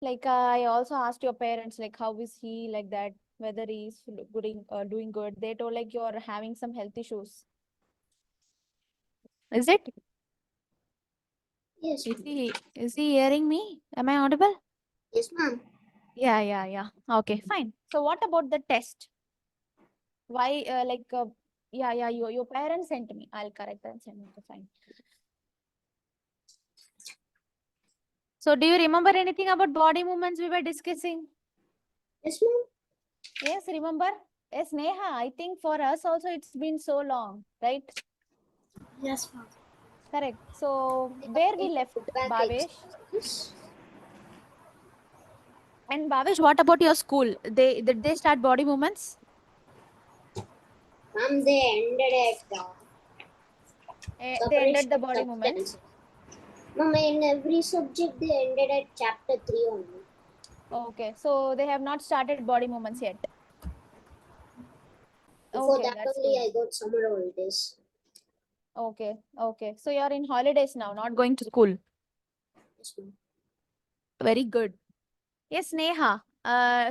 Like I also asked your parents, like how is he, like that, whether he's doing good. They told like you're having some health issues. Is it? Yes, Is ma'am. he hearing me? Am I audible? Yes, ma'am. Yeah. Okay, fine. So what about the test? Why yeah, your parents sent me. I'll correct and send it. Fine. So do you remember anything about body movements we were discussing? Yes, ma'am. Yes, remember? Yes, Neha, I think for us also it's been so long, right? Yes, ma'am. Correct. So I where we completed left, book back Bhavesh? exercises. And Bhavesh, what about your school? Did they start body movements? Ma'am, they ended at They ended separation the of body movements. substance. Ma'am, in every subject they ended at chapter 3 only. Okay, so they have not started body movements yet. Before Okay, that that's only good. I got summer holidays. Okay. So you're in holidays now, not going to school. Yes, ma'am. Very good. Yes, Neha.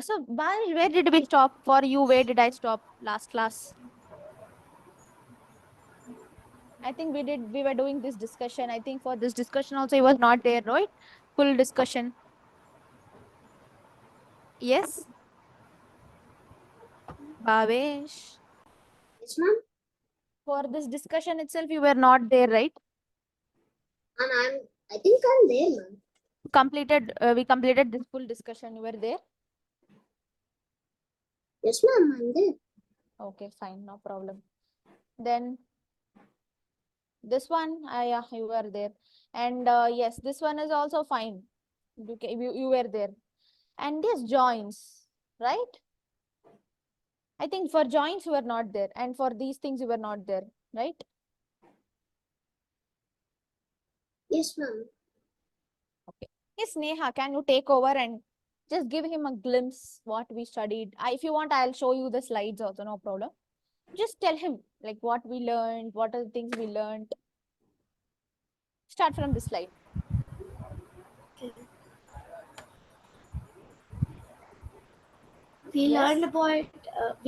So Bhavesh, where did we stop for you? Where did I stop last class? I think we were doing this discussion. I think for this discussion also he was not there, right? Full discussion. Yes, Bhavesh. Yes, ma'am. For this discussion itself, you were not there, right? And I think I'm there, ma'am. We completed this full discussion. You were there? Yes, ma'am, I'm there. Okay, fine, no problem. Then this one, yeah, you were there. And yes, this one is also fine. You were there. And yes, joints, right? I think for joints you were not there. And for these things you were not there, right? Yes, ma'am. Okay. Yes, Neha, can you take over and just give him a glimpse what we studied? If you want, I'll show you the slides also, no problem. Just tell him like what we learned, what are the things we learned. Start from this slide. Okay. Yes. We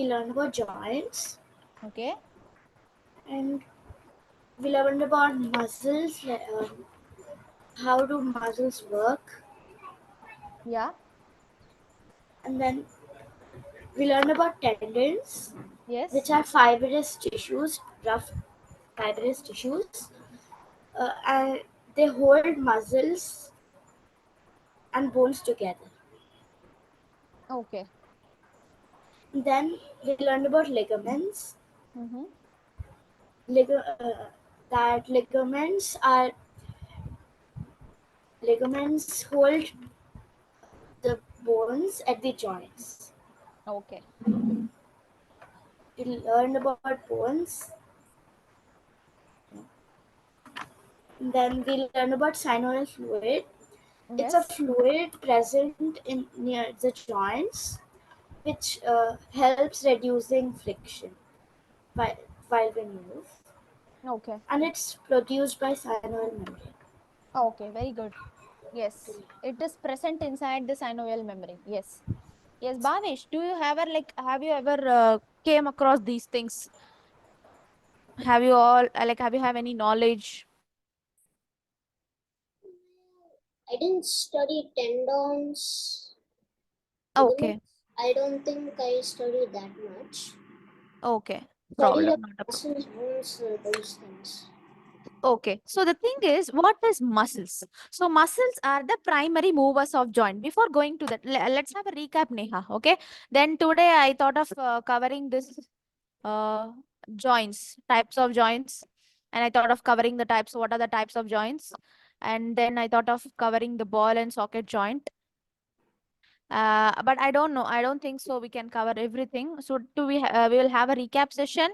learned about joints, Okay. and we learned about muscles, how do muscles work, Yeah. and then we learned about tendons, which Yes. are fibrous tissues, rough fibrous tissues, and they hold muscles and bones together. Okay. Then we learned about ligaments. Mm-hmm. That ligaments hold the bones at the joints. Okay. We learned about bones. Then we learned about synovial fluid. It's a Yes. fluid present in near the joints, which helps reducing friction while, while we move, Okay. and it's produced by synovial membrane. Okay. Very good. Yes. It is present inside the synovial membrane. Yes. Yes. Bhavesh, do you ever have you ever came across these things? Have you all have you have any knowledge? I didn't study tendons, Okay. ligaments. I don't think I studied that much. Okay. Studied about Problem. Not a problem. muscles, bones, those things. Okay. So the thing is, what is muscles? So muscles are the primary movers of joint. Before going to that, let's have a recap, Neha. Okay. Then today I thought of covering this uh joints, types of joints, and I thought of covering the types. What are the types of joints? And then I thought of covering the ball and socket joint. But I don't know. I don't think so. We can cover everything. So we will have a recap session.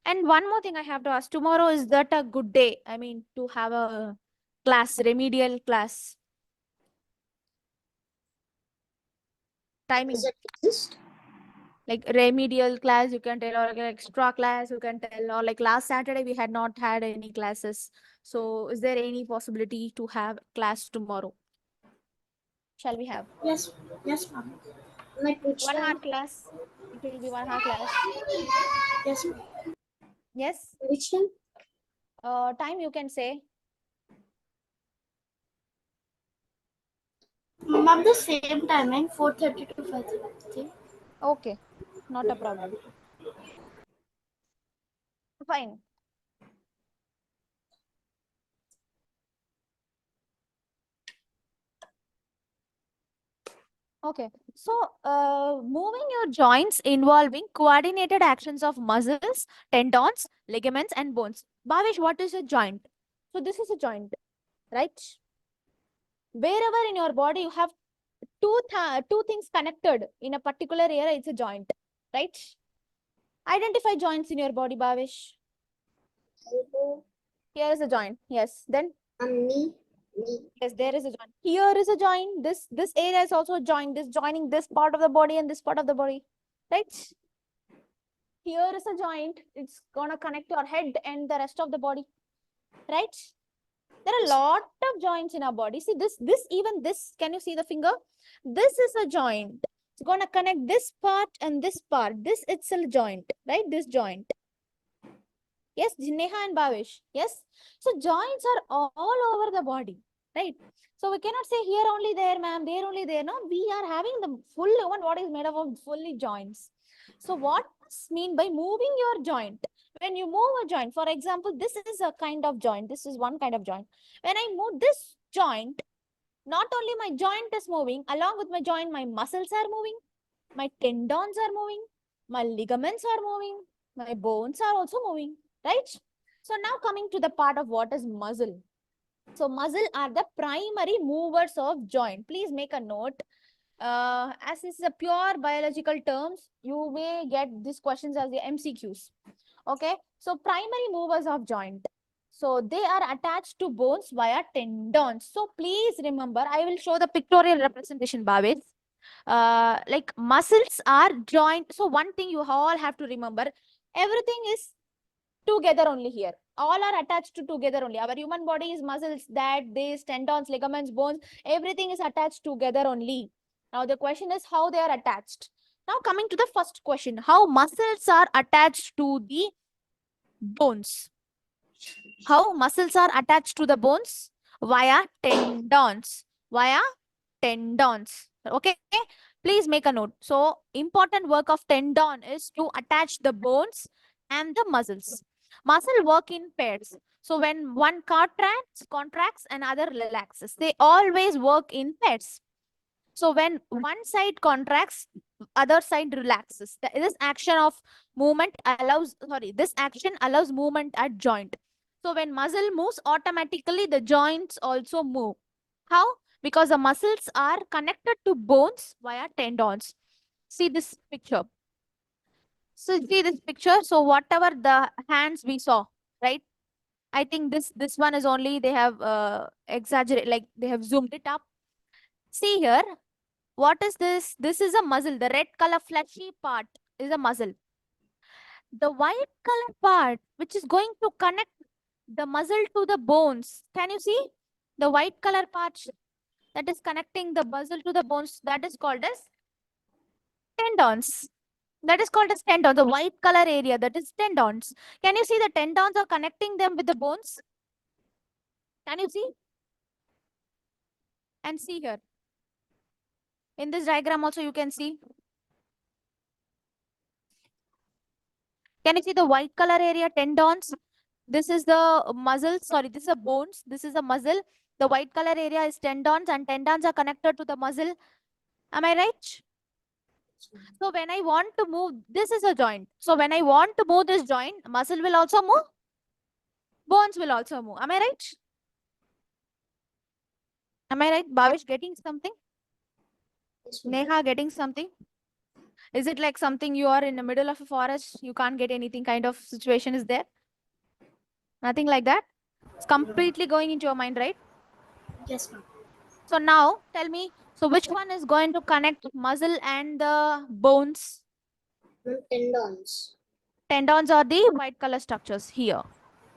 And one more thing I have to ask. Tomorrow, is that a good day? I mean, to have a class, remedial class Does timing, it exist? like remedial class, you can tell, or like an extra class, you can tell, or like last Saturday we had not had any classes. So is there any possibility to have class tomorrow? shall we have? Yes, yes, ma'am. Like which 1 hour time? class. It will be 1 hour class. Yes, ma'am. Yes. Which time? Time you can say. Ma'am, the same timing, 4:30 to 5:30. Okay, not a problem. Fine. Okay, so moving your joints involving coordinated actions of muscles, tendons, ligaments, and bones. Bhavesh, what is a joint? So this is a joint, right? Wherever in your body you have two things connected in a particular area, it's a joint, right? Identify joints in your body, Bhavesh. Elbow Here is a joint. Yes. Then and knee. Knee. yes, there is a joint. Here is a joint. This area is also a joint. This joining this part of the body and this part of the body, right? Here is a joint. It's gonna connect your head and the rest of the body, right? There are a lot of joints in our body. See even this. Can you see the finger? This is a joint. It's gonna connect this part and this part. This itself joint, right? This joint. Yes, Neha and Bhavesh. Yes. So joints are all over the body, right? So we cannot say here only there, ma'am, there only there. No, we are having the full human body is made up of fully joints. So what does mean by moving your joint? When you move a joint, for example, this is a kind of joint. This is one kind of joint. When I move this joint, not only my joint is moving, along with my joint, my muscles are moving, my tendons are moving, my ligaments are moving, my bones are also moving, right? So now coming to the part of what is muscle. So muscle are the primary movers of joint. Please make a note. As this is a pure biological terms, you may get these questions as the MCQs. Okay, so primary movers of joint. So they are attached to bones via tendons. So please remember, I will show the pictorial representation, Bhavesh. Like muscles are joint. So one thing you all have to remember, everything is together only here. All are attached to together only. Our human body is muscles, that, this, tendons, ligaments, bones, everything is attached together only. Now the question is how they are attached. Now coming to the first question, how muscles are attached to the bones. How muscles are attached to the bones? Via tendons. Via tendons. Okay, please make a note. So important work of tendon is to attach the bones and the muscles. Muscle work in pairs. So when one contracts and other relaxes, they always work in pairs. So when one side contracts, other side relaxes. This action of movement allows, this action allows movement at joint. So when muscle moves, automatically the joints also move. How? Because the muscles are connected to bones via tendons. See this picture. So see this picture. So whatever the hands we saw, right? I think this one is only they have exaggerated, like they have zoomed it up. See here, what is this? This is a muscle. The red color fleshy part is a muscle. The white color part, which is going to connect the muscle to the bones. Can you see? The white color part that is connecting the muscle to the bones, that is called as tendons. That is called as tendons. The white color area, that is tendons. Can you see the tendons are connecting them with the bones? Can you see? And see here. In this diagram also you can see. Can you see the white color area, tendons? This is the muscle, sorry, this is a bones. This is a muscle. The white color area is tendons and tendons are connected to the muscle. Am I right? So when I want to move, this is a joint. So when I want to move this joint, muscle will also move. Bones will also move. Am I right? Am I right? Bhavish getting something? Yes, Neha getting something? Is it like something you are in the middle of a forest, you can't get anything kind of situation is there? Nothing like that? It's completely going into your mind, right? yes, ma'am. So now tell me, so which one is going to connect muscle and the bones? Ma'am, tendons. Tendons are the white color structures here.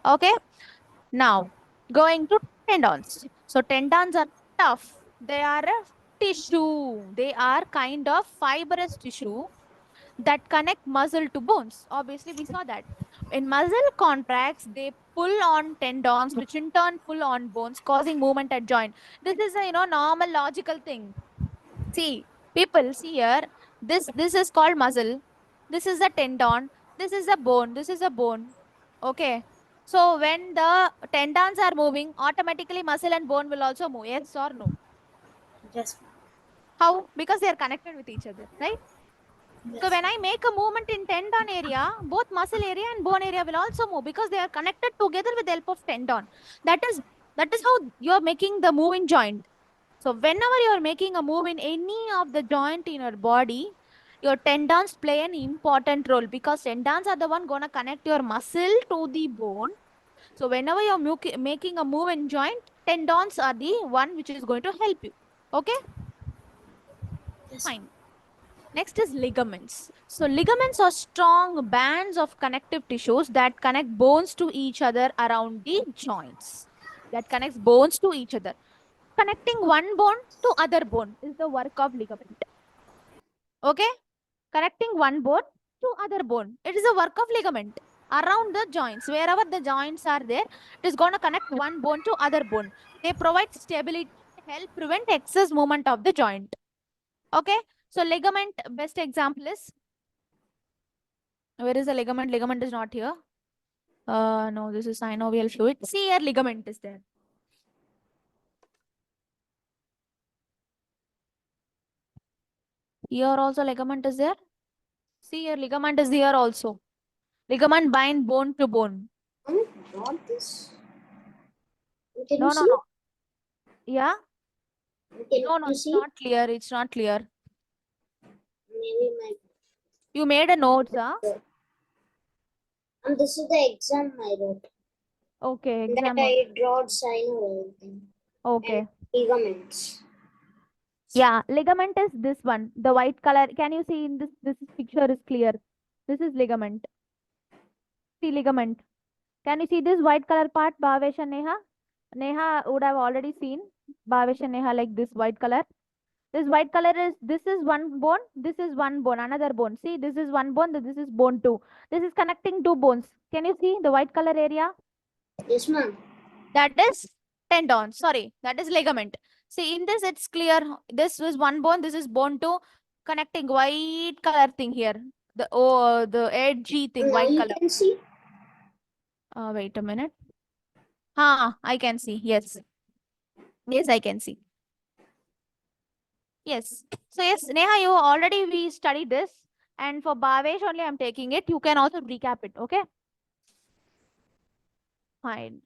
Okay. Now going to tendons. So tendons are tough. They are tissue. They are kind of fibrous tissue that connect muscle to bones. Obviously, we saw that. When muscle contracts, they pull on tendons, which in turn pull on bones, causing movement at joint. This is a normal logical thing. See, people, see here. This is called muscle. This is a tendon. This is a bone. This is a bone. Okay. So when the tendons are moving, automatically muscle and bone will also move. Yes or no? Yes, ma'am. How? Because they are connected with each other, right? So Yes, when I make a movement in tendon area, both muscle area and bone area will also move because they are connected together with the help of tendon. That is that is how you are making the moving joint. So whenever you are making a move in any of the joint in your body, your tendons play an important role because tendons are the one gonna connect your muscle to the bone. So whenever you're making a move in joint, tendons are the one which is going to help you. Okay, yes, ma'am. fine. Next is ligaments. So ligaments are strong bands of connective tissues that connect bones to each other around the joints. That connects bones to each other. Connecting one bone to other bone is the work of ligament. Okay? Connecting one bone to other bone. It is a work of ligament around the joints. Wherever the joints are there, it is going to connect one bone to other bone. They provide stability and help prevent excess movement of the joint. Okay? So ligament, best example is, where is the ligament? Ligament is not here. No, this is synovial fluid. See here, ligament is there. Here also ligament is there. See here, ligament is here also. Ligament bind bone to bone. Not this. Can you No, no, see? no. Yeah? Can No, no, you it's see? not clear. It's not clear. Maybe my. You made a note, huh? And this is the exam I wrote. Okay, In that exam note. I drawed sign or everything. And Okay. ligaments. Yeah, ligament is this one. The white color. Can you see in this picture is clear. This is ligament. See ligament. Can you see this white color part, Bhavesh and Neha? Neha would have already seen Bhavesh and Neha like this white color. This white color is, this is one bone, this is one bone, another bone. See, this is one bone, this is bone two. This is connecting two bones. Can you see the white color area? Yes, ma'am. That is tendon. Sorry, that is ligament. See, in this it's clear. This is one bone, this is bone two, connecting white color thing here. The edgy thing, And now white you color. can see. Wait a minute. I can see. Yes. Yes, I can see. Yes. So yes, Neha, you already we studied this. And for Bhavesh only I'm taking it. You can also recap it. Okay. Fine.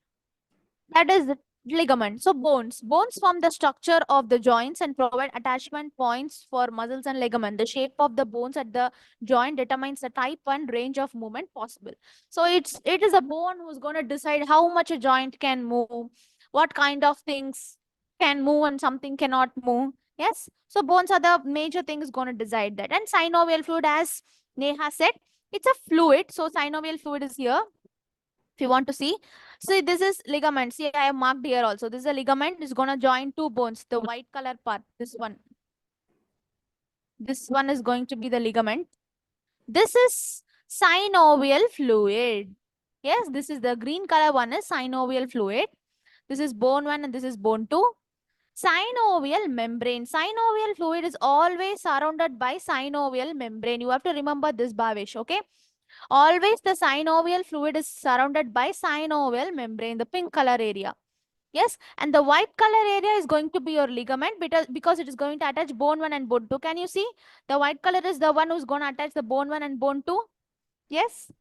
That is the ligament. So bones. Bones form the structure of the joints and provide attachment points for muscles and ligament. The shape of the bones at the joint determines the type and range of movement possible. So it is a bone who's going to decide how much a joint can move, what kind of things can move and something cannot move. Yes. So bones are the major things going to decide that. And synovial fluid, as Neha said, it's a fluid. So synovial fluid is here if you want to see. See, this is ligament. See, I have marked here also. This is a ligament. It's going to join two bones. The white color part, this one. This one is going to be the ligament. This is synovial fluid. Yes, this is the green color one is synovial fluid. This is bone one and this is bone two. Synovial membrane. Synovial fluid is always surrounded by synovial membrane. You have to remember this, Bhavesh, okay? Always the synovial fluid is surrounded by synovial membrane, the pink color area. Yes, and the white color area is going to be your ligament because it is going to attach bone 1 and bone 2. Can you see? The white color is the one who's going to attach the bone 1 and bone 2. Yes?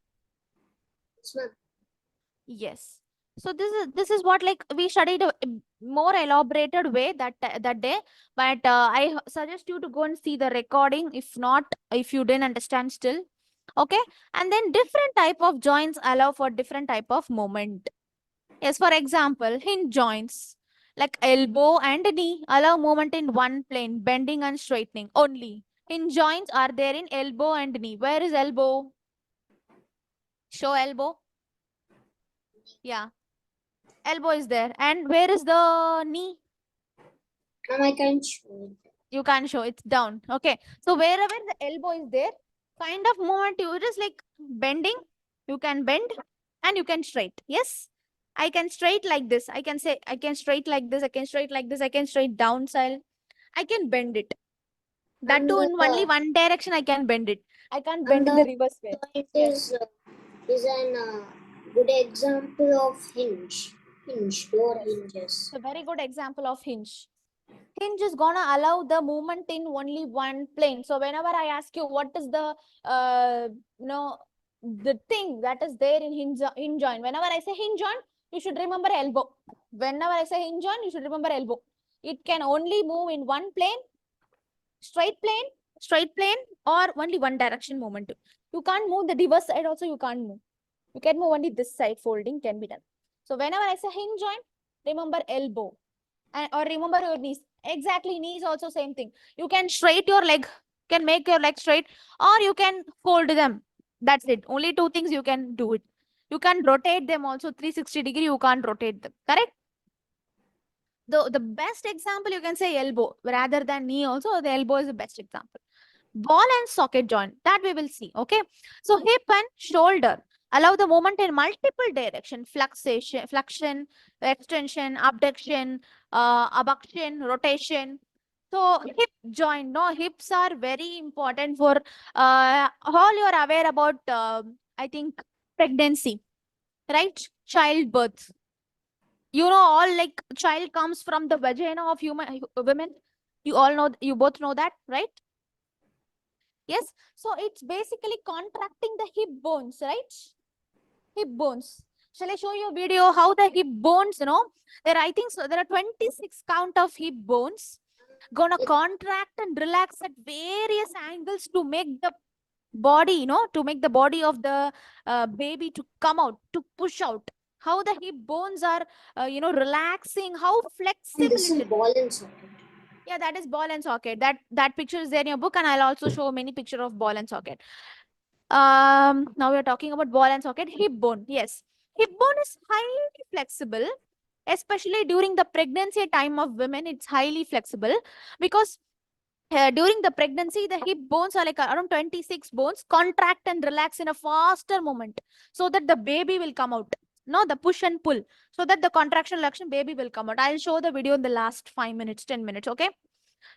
Yes, ma'am. Yes. So this is what like we studied a more elaborated way that day, but I suggest you to go and see the recording if not, if you didn't understand still. Okay, and then different type of joints allow for different type of movement. Yes, for example, hinge joints like elbow and knee allow movement in one plane, bending and straightening only. Hinge joints are there in elbow and knee. Where is elbow? Show elbow. Yeah, elbow is there. And where is the knee? Ma'am, I can't show it. You can't show, it's down. Okay. So wherever the elbow is there, kind of movement, you just like bending. You can bend and you can straight. Yes. I can straight like this. I can say I can straight like this. I can straight like this. I can straight downside. I can bend it. That And too the in only one direction I can bend it. I can't and bend in the the reverse way. joint Yes. is an good example of door Yes. hinges. It's a very good example of hinge. Hinge is gonna allow the movement in only one plane. So whenever I ask you what is the you know the thing that is there in hinge joint, whenever I say hinge joint, you should remember elbow. Whenever I say hinge joint, you should remember elbow. It can only move in one plane, straight plane, straight plane, or only one direction movement. You can't move the reverse side also. You can't move. You can move only this side. Folding can be done. So whenever I say hinge joint, remember elbow. Or remember your knees. Exactly, knees also same thing. You can straight your leg, can make your leg straight, or you can fold them. That's it. Only two things you can do it. You can rotate them also 360-degree. You can't rotate them. Correct? The best example you can say elbow rather than knee. Also, the elbow is the best example. Ball and socket joint, that we will see. Okay. So hip and shoulder allow the movement in multiple direction: flexion, extension, abduction, abduction, rotation. So hip joint, no, hips are very important for all you are aware about. I think pregnancy, right? Childbirth. You know, all like child comes from the vagina of human women. You all know, you both know that, right? Yes. So it's basically contracting the hip bones, right? Hip bones. Shall I show you a video how the hip bones, I think so. There are 26 count of hip bones gonna It, contract and relax at various angles to make the body, to make the body of the baby to come out, to push out. How the hip bones are, relaxing, how and flexible this it is is. ball and socket. Yeah, that is ball and socket. That picture is there in your book, and I'll also show many picture of ball and socket. Now we're talking about ball and socket. Hip bone. Yes. Hip bone is highly flexible, especially during the pregnancy time of women. It's highly flexible because during the pregnancy, the hip bones are like around 26 bones contract and relax in a faster moment so that the baby will come out. No, the push and pull so that the contraction reaction baby will come out. I'll show the video in the last 5 minutes, 10 minutes. Okay.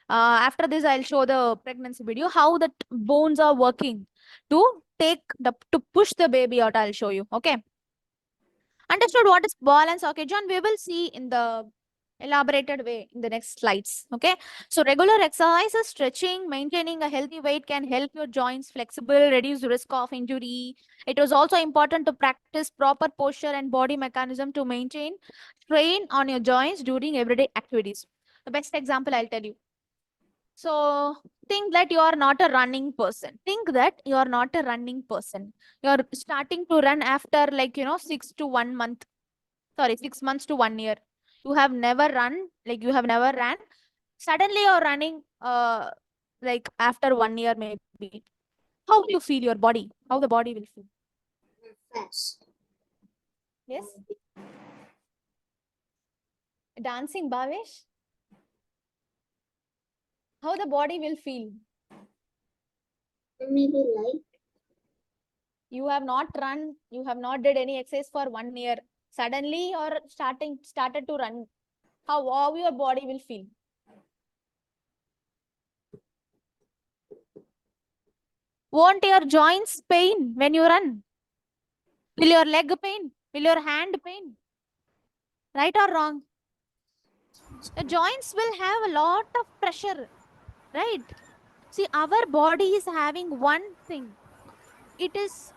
After this, I'll show the pregnancy video, how the bones are working to push the baby out. I'll show you. Okay. Understood what is ball and socket joint? We will see in the elaborated way in the next slides. Okay. So regular exercises, stretching, maintaining a healthy weight can help your joints flexible, reduce risk of injury. It was also important to practice proper posture and body mechanism to maintain strain on your joints during everyday activities. The best example I'll tell you. So think that you are not a running person. Think that you are not a running person. You're starting to run after 6 to 1 month. Sorry, 6 months to 1 year. You have never run, like you have never ran. Suddenly you're running like after 1 year maybe. How will you feel your body? How the body will feel? Fast. Yes? Dancing Bhavesh? How the body will feel? Maybe light. You have not run, you have not did any exercise for 1 year. Suddenly you're started to run. How your body will feel? Won't your joints pain when you run? Will your leg pain? Will your hand pain? Right or wrong? The joints will have a lot of pressure, right? See, our body is having one thing. It is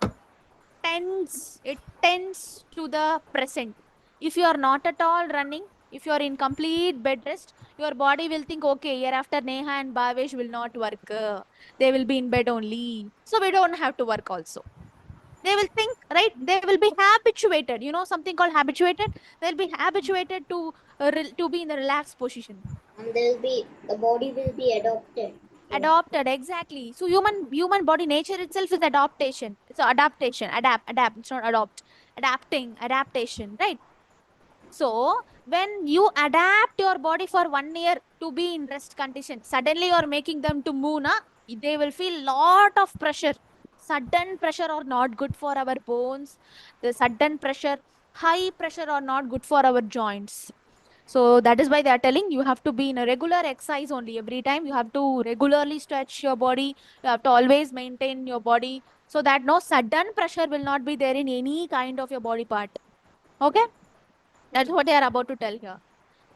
tense. It tends to the present. If you are not at all running, if you are in complete bed rest, your body will think, okay, hereafter Neha and Bhavesh will not work. They will be in bed only. So we don't have to work also. They will think, right? They will be habituated. You know something called habituated? They'll be habituated to be in the relaxed position. And the body will be adopted to it. Adopted, exactly. So human body nature itself is adaptation. It's adaptation. Adapt. It's not adopt. Adapting, adaptation, right? So when you adapt your body for 1 year to be in rest condition, suddenly you're making them to move na, they will feel lot of pressure. Sudden pressure are not good for our bones. The sudden pressure, high pressure are not good for our joints. So that is why they are telling you have to be in a regular exercise only. Every time you have to regularly stretch your body. You have to always maintain your body so that no sudden pressure will not be there in any kind of your body part. Okay, that's what they are about to tell here.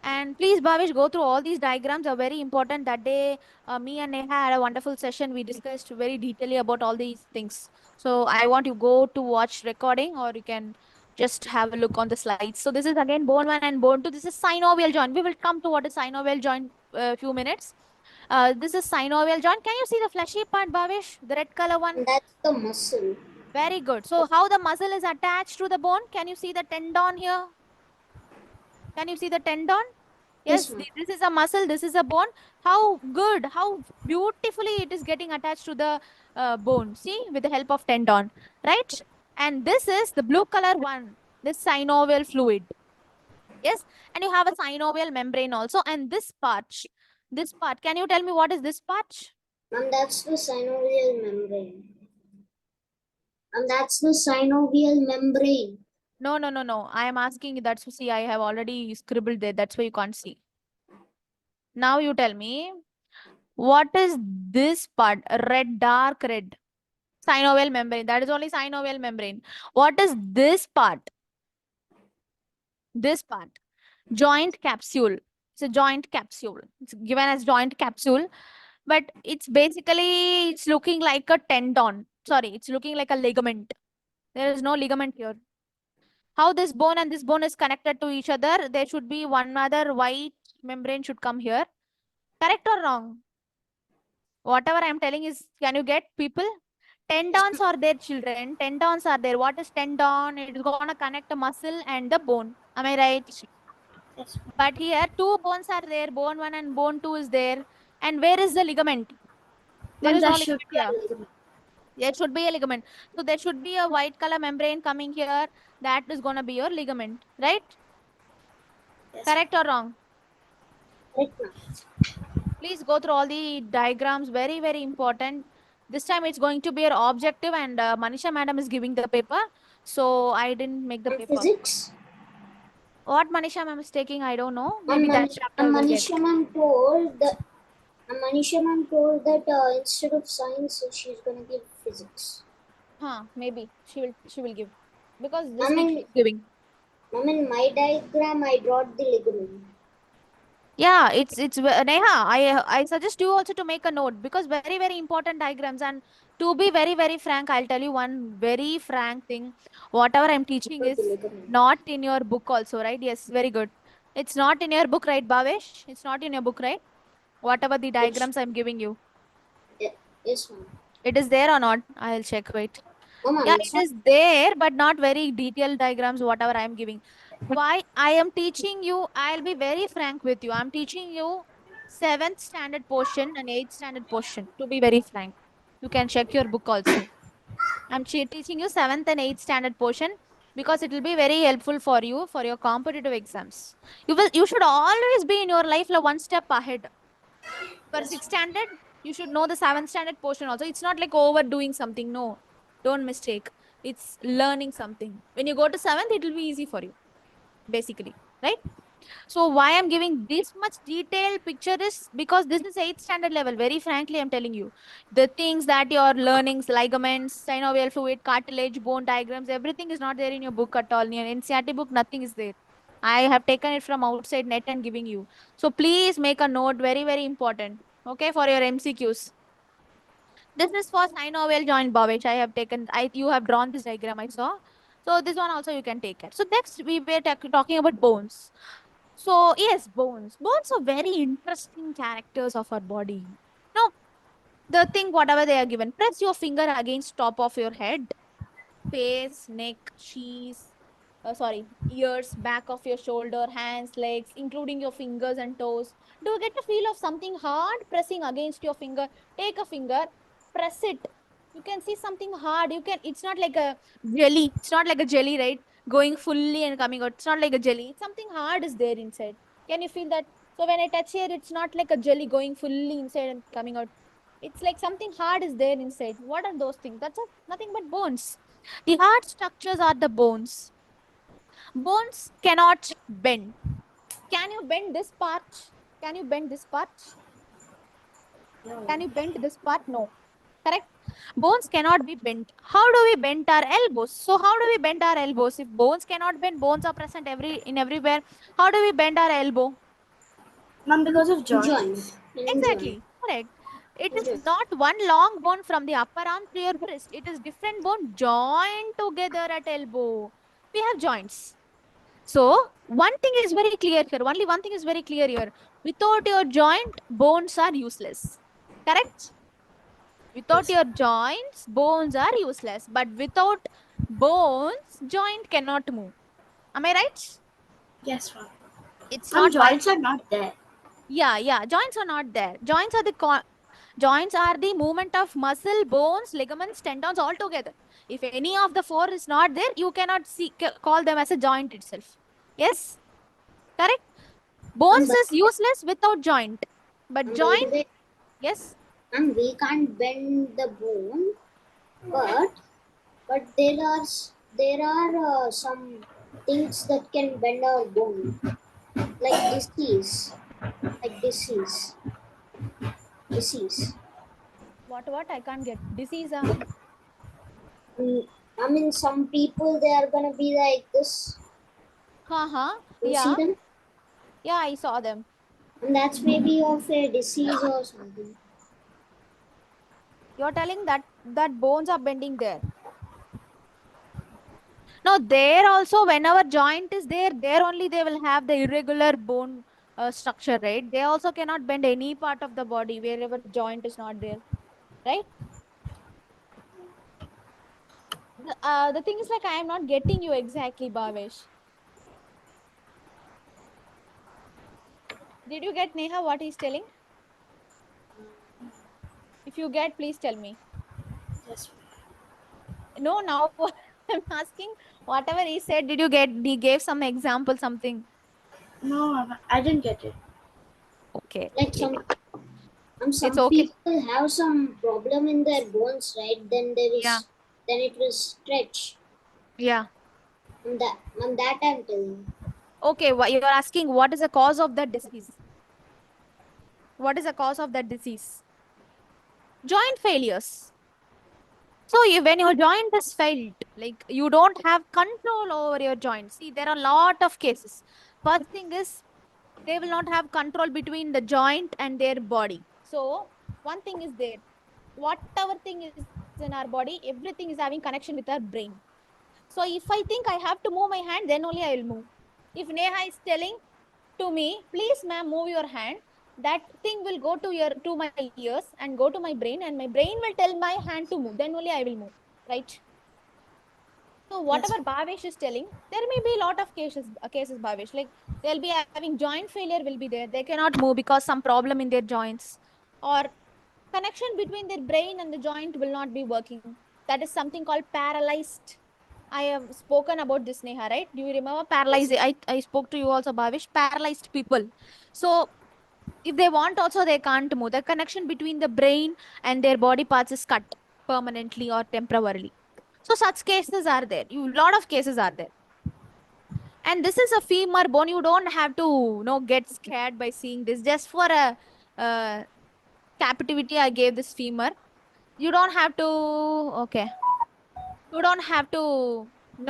And please, Bhavish, go through all these diagrams are very important. That day, me and Neha had a wonderful session. We discussed very detailedly about all these things. So I want you go to watch recording, or you can just have a look on the slides. So this is again bone one and bone two. This is synovial joint. We will come to what is synovial joint few minutes. This is synovial joint. Can you see the fleshy part, Bhavish? The red color one. And that's the muscle. Very good. So how the muscle is attached to the bone? Can you see the tendon here? Can you see the tendon? Yes, Yes, ma'am. this is a muscle, this is a bone. How good, how beautifully it is getting attached to the bone. See, with the help of tendon, right? And this is the blue color one, this synovial fluid. Yes, and you have a synovial membrane also. And this part, can you tell me what is this part? Ma'am, that's the synovial membrane. And that's the synovial membrane. No, no, no, no. I am asking you. That's see, I have already scribbled there. That's why you can't see. Now you tell me, what is this part? Red, dark red. Synovial membrane. That is only synovial membrane. What is this part? This part. Joint capsule. It's a joint capsule. It's given as joint capsule, but it's looking like a tendon. Sorry, it's looking like a ligament. There is no ligament here. How this bone and this bone is connected to each other? There should be one other white membrane should come here. Correct or wrong? Whatever I'm telling is, can you get people? Tendons are there, children. Tendons are there. What is tendon? It is gonna connect the muscle and the bone. Am I right? Yes, But here, two bones are there. Bone one and bone two is there. And where is the ligament? There ma'am, is no that should ligament be here. a ligament. There should be a ligament. So there should be a white color membrane coming here. That is gonna be your ligament, right? Yes, Correct ma'am. or wrong? Right, ma'am. Please go through all the diagrams. Very, very important. This time it's going to be your objective, and Manisha madam is giving the paper. So I didn't make the And paper. physics? What Manisha ma'am is taking, I don't know. And, Maybe that chapter will get. Manisha ma'am told that instead of science, she's gonna give physics. Huh, maybe she will give. Because this Ma'am, week in, she's giving. ma'am, in my diagram, I brought the ligament. Yeah, Neha. I suggest you also to make a note because very important diagrams. And to be very frank, I'll tell you one very frank thing. Whatever I'm teaching Brought the is ligament. not in your book also, right? Yes, very good. It's not in your book, right, Bhavesh? It's not in your book, right? Whatever the Which, diagrams I'm giving you, yes, ma'am. it is there or not? I'll check. Wait. No, ma'am, Yeah, it's it not. is there, but not very detailed diagrams, whatever I am giving. Why I am teaching you, I'll be very frank with you. I'm teaching you seventh standard portion and eighth standard portion, to be very frank. You can check your book also. I'm teaching you seventh and eighth standard portion because it will be very helpful for you for your competitive exams. You should always be in your life like one step ahead. For Yes, sixth standard, you should know the seventh standard portion also. It's not like overdoing something. No, don't mistake. It's learning something. When you go to seventh, it will be easy for you, basically. Right? So why I'm giving this much detailed picture is because this is eighth standard level. Very frankly, I'm telling you. The things that you're learning, ligaments, synovial fluid, cartilage, bone diagrams, everything is not there in your book at all. In your NCRT book, nothing is there. I have taken it from outside net and giving you. So please make a note, very important. Okay, for your MCQs. This is for synovial joint, Bhavich. I have taken, you have drawn this diagram, I saw. So this one also you can take it. So next we were talking about bones. So yes, bones. Bones are very interesting characters of our body. Now, the thing, whatever they are given, press your finger against top of your head, face, neck, cheese, ears, back of your shoulder, hands, legs, including your fingers and toes. Do you get a feel of something hard pressing against your finger? Take a finger, press it. You can see something hard. It's not like a jelly. It's not like a jelly, right? going fully and coming out. It's not like a jelly. It's something hard is there inside. Can you feel that? So when I touch here, it's not like a jelly going fully inside and coming out. It's like something hard is there inside. What are those things? Nothing but bones. The hard structures are the bones. Bones cannot bend. Can you bend this part? Can you bend this part? No. Can you bend this part? No. Correct? Bones cannot be bent. How do we bend our elbows? So how do we bend our elbows? If bones cannot bend, bones are present everywhere. How do we bend our elbow? Ma'am, because of In joint. joints. In joint. Exactly. Correct. It In is joint. not one long bone from the upper arm to your wrist. It is different bone joined together at elbow. We have joints. So one thing is very clear here. Only one thing is very clear here. Without your joint, bones are useless. Correct? Without Yes. your joints, bones are useless. But without bones, joint cannot move. Am I right? Yes, ma'am. It's Ma'am, not by. joints are not there. Yeah. Joints are not there. Joints are the movement of muscle, bones, ligaments, tendons all together. If any of the four is not there, you cannot call them as a joint itself. Yes, correct. And Bones by, is useless without joint, but and by the joint, way, yes. and we can't bend the bone, but there are some things that can bend our bone, like disease, disease. What? I can't get disease. Mm, I mean, some people they are gonna be like this. Haha. You see Yeah. them, Yeah. I saw them. and that's maybe of a disease or something. You're telling that bones are bending there. No, there also, whenever joint is there, there only they will have the irregular bone structure, right? They also cannot bend any part of the body wherever joint is not there, right? The thing is like I am not getting you exactly, Bhavesh. Did you get Neha what he's telling? If you get, please tell me. Yes. No, now I'm asking whatever he said. Did you get? He gave some example, something. No, ma'am, I didn't get it. Okay, Like okay. It's some okay. people have some problem in their bones, right? Yeah, Then it will stretch. yeah. And that I'm telling. Okay, you're asking what is the cause of that disease? What is the cause of that disease? Joint failures. So when your joint is failed, like you don't have control over your joint. See, there are a lot of cases. First thing is they will not have control between the joint and their body. So one thing is there. Whatever thing is in our body, everything is having connection with our brain. So if I think I have to move my hand, then only I will move. If Neha is telling to me, please ma'am, move your hand, that thing will go to my ears and go to my brain, and my brain will tell my hand to move. Then only I will move. Right? So Yes. whatever Bhavesh is telling, there may be a lot of cases Bhavesh. Like they'll be having joint failure will be there. They cannot move because some problem in their joints. Or connection between their brain and the joint will not be working. That is something called paralyzed. I have spoken about this, Neha, right? Do you remember Yes. paralyzed? I spoke to you also, Bhavish. Paralyzed people. So if they want also, they can't move. The connection between the brain and their body parts is cut permanently or temporarily. So such cases are there. Lot of cases are there. And this is a femur bone. You don't have to get scared by seeing this. Just for a uh, captivity, I gave this femur. You don't have to. Okay. You don't have to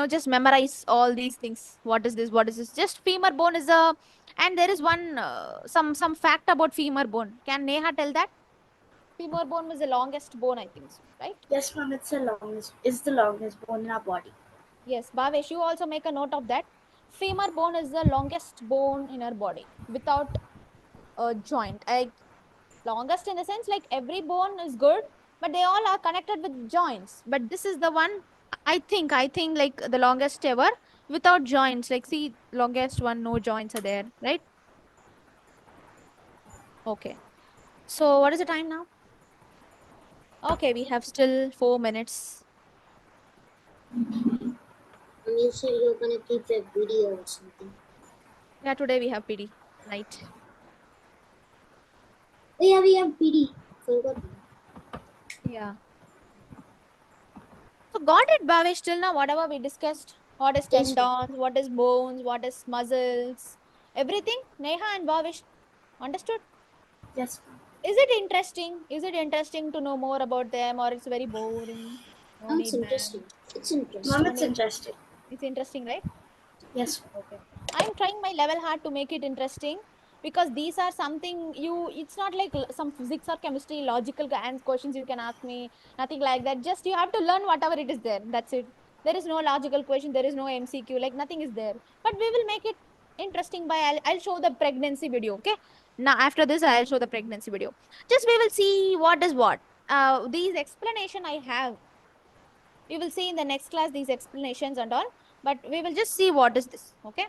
just memorize all these things. What is this? What is this? Just femur bone is a. And there is one some fact about femur bone. Can Neha tell that? Femur bone was the longest bone, I think so, right? Yes, ma'am. It's the longest bone in our body. Yes, Bhavesh, you also make a note of that. Femur bone is the longest bone in our body without a joint. Longest in the sense like every bone is good, but they all are connected with joints. But this is the one I think like the longest ever without joints. Like see, longest one, no joints are there, right? Okay. So what is the time now? Okay, we have still 4 minutes. I you said you're gonna keep a video or something. Yeah, today we have PD night. Oh yeah, we have PD. Forgot. Yeah. So got it, Bhavesh, till now, whatever we discussed. What is Yes, ma'am. tendons, what is bones, what is muscles, everything. Neha and Bhavesh understood. Yes, ma'am. Is it interesting? Is it interesting to know more about them, or it's very boring? No It's need, man. interesting. It's Ma'am, No interesting. it's need. interesting. It's interesting, right? Yes. Okay. I'm trying my level hard to make it interesting because these are something it's not like some physics or chemistry, logical and questions you can ask me, nothing like that. Just you have to learn whatever it is there. That's it. There is no logical question, there is no MCQ, like nothing is there. But we will make it interesting by I'll show the pregnancy video. Okay. Now, after this, I'll show the pregnancy video. Just we will see what is what. These explanation I have we will see in the next class these explanations and all, but we will just see what is this. Okay,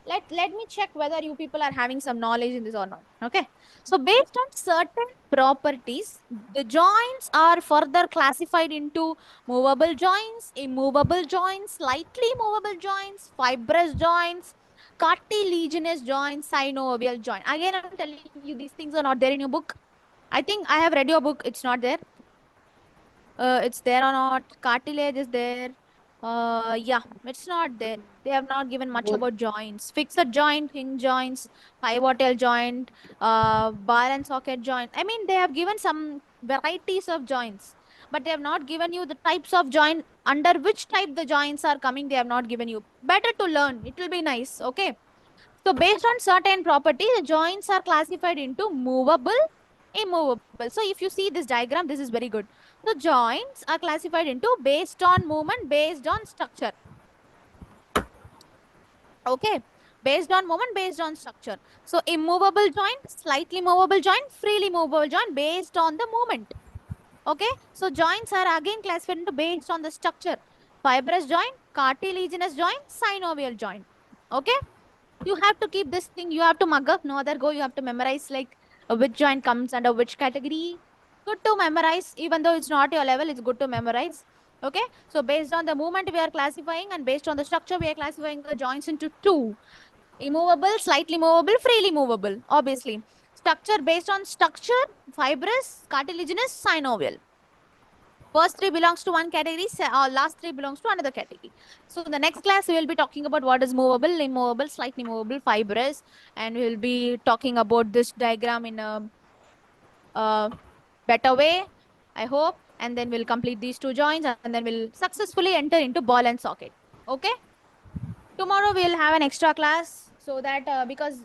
let me check whether you people are having some knowledge in this or not. Okay, so based on certain properties, the joints are further classified into movable joints, immovable joints, slightly movable joints, fibrous joints, cartilaginous joints, synovial joint. Again, I'm telling you, these things are not there in your book. I think I have read your book, it's not there. It's there or not? Cartilage is there. Yeah, it's not there. They have not given much What? about joints. Fixed joint, hinge joints, pivotal joint, ball and socket joint. I mean, they have given some varieties of joints, but they have not given you the types of joint under which type the joints are coming. They have not given you. Better to learn. It will be nice. Okay. So based on certain properties, the joints are classified into movable, immovable. So if you see this diagram, this is very good. So joints are classified into based on movement, based on structure. Okay. Based on movement, based on structure. So immovable joint, slightly movable joint, freely movable joint based on the movement. Okay. So joints are again classified into based on the structure. Fibrous joint, cartilaginous joint, synovial joint. Okay. You have to keep this thing, you have to mug up, no other go. You have to memorize like which joint comes under which category. Good to memorize, even though it's not your level, it's good to memorize. Okay, so based on the movement we are classifying, and based on the structure we are classifying the joints into two: immovable, slightly movable, freely movable. Obviously, structure based on structure: fibrous, cartilaginous, synovial. First three belongs to one category, last three belongs to another category. So in the next class, we will be talking about what is movable, immovable, slightly movable, fibrous, and we will be talking about this diagram in a better way, I hope. And then we'll complete these two joints, and then we'll successfully enter into ball and socket. Okay. Tomorrow we'll have an extra class so that because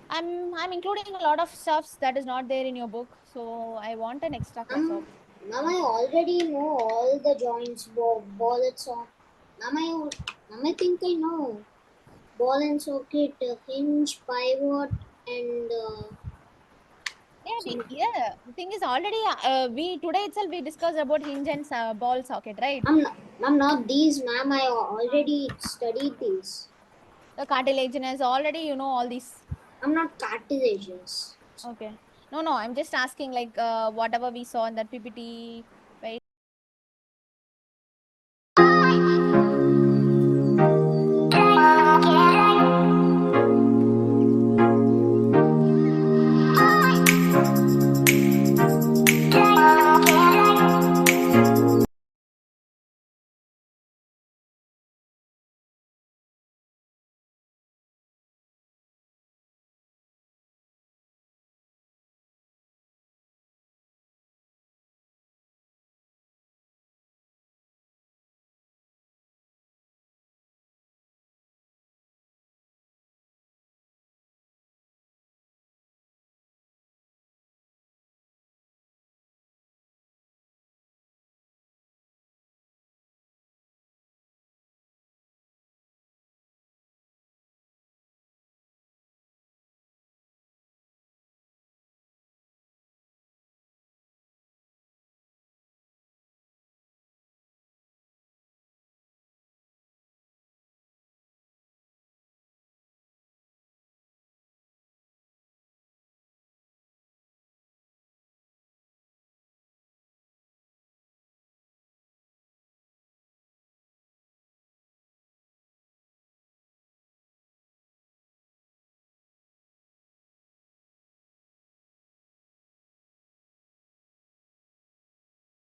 I'm including a lot of stuffs that is not there in your book, so I want an extra class of. Now I already know all the joints, ball and socket. Now I think I know ball and socket, hinge, pivot, and Yeah, some. yeah. The thing is already we today itself we discussed about hinge and ball socket, right? I'm not these, ma'am. I Uh, already studied these. the cartilaginous already you know all these. I'm not cartilaginous. Okay. No, no. I'm just asking like whatever we saw in that PPT.